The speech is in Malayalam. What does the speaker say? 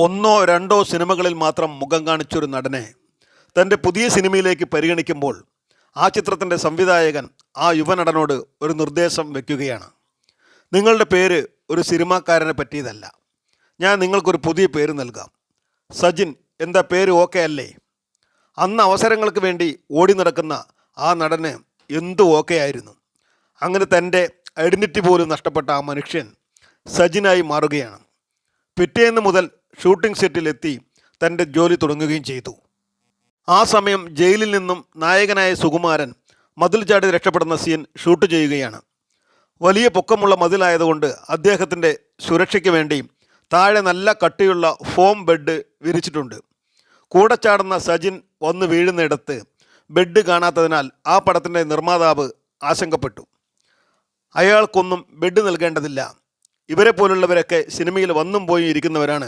ഒന്നോ രണ്ടോ സിനിമകളിൽ മാത്രം മുഖം കാണിച്ചൊരു നടനെ തൻ്റെ പുതിയ സിനിമയിലേക്ക് പരിഗണിക്കുമ്പോൾ ആ ചിത്രത്തിൻ്റെ സംവിധായകൻ ആ യുവനടനോട് ഒരു നിർദ്ദേശം വയ്ക്കുകയാണ്. നിങ്ങളുടെ പേര് ഒരു സിനിമാക്കാരനെ പറ്റിയതല്ല, ഞാൻ നിങ്ങൾക്കൊരു പുതിയ പേര് നൽകാം. സജിൻ, എന്താ പേര് ഓക്കെ അല്ലേ? അന്ന് അവസരങ്ങൾക്ക് വേണ്ടി ഓടി നടക്കുന്ന ആ നടന് എന്തു ഓക്കെ ആയിരുന്നു. അങ്ങനെ തൻ്റെ ഐഡൻറ്റിറ്റി പോലും നഷ്ടപ്പെട്ട ആ മനുഷ്യൻ സജിനായി മാറുകയാണ്. പിറ്റേന്ന് മുതൽ ഷൂട്ടിംഗ് സെറ്റിലെത്തി തൻ്റെ ജോലി തുടങ്ങുകയും ചെയ്തു. ആ സമയം ജയിലിൽ നിന്നും നായകനായ സുകുമാരൻ മതിൽ ചാടി രക്ഷപ്പെടുന്ന സീൻ ഷൂട്ട് ചെയ്യുകയാണ്. വലിയ പൊക്കമുള്ള മതിലായതുകൊണ്ട് അദ്ദേഹത്തിൻ്റെ സുരക്ഷയ്ക്ക് വേണ്ടി താഴെ നല്ല കട്ടിയുള്ള ഫോം ബെഡ് വിരിച്ചിട്ടുണ്ട്. കൂടെ ചാടുന്ന സജിൻ വന്ന് വീഴുന്നിടത്ത് ബെഡ് കാണാത്തതിനാൽ ആ പടത്തിൻ്റെ നിർമ്മാതാവ് ആശങ്കപ്പെട്ടു. അയാൾക്കൊന്നും ബെഡ് നൽകേണ്ടതില്ല, ഇവരെ പോലുള്ളവരൊക്കെ സിനിമയിൽ വന്നും പോയി ഇരിക്കുന്നവരാണ്,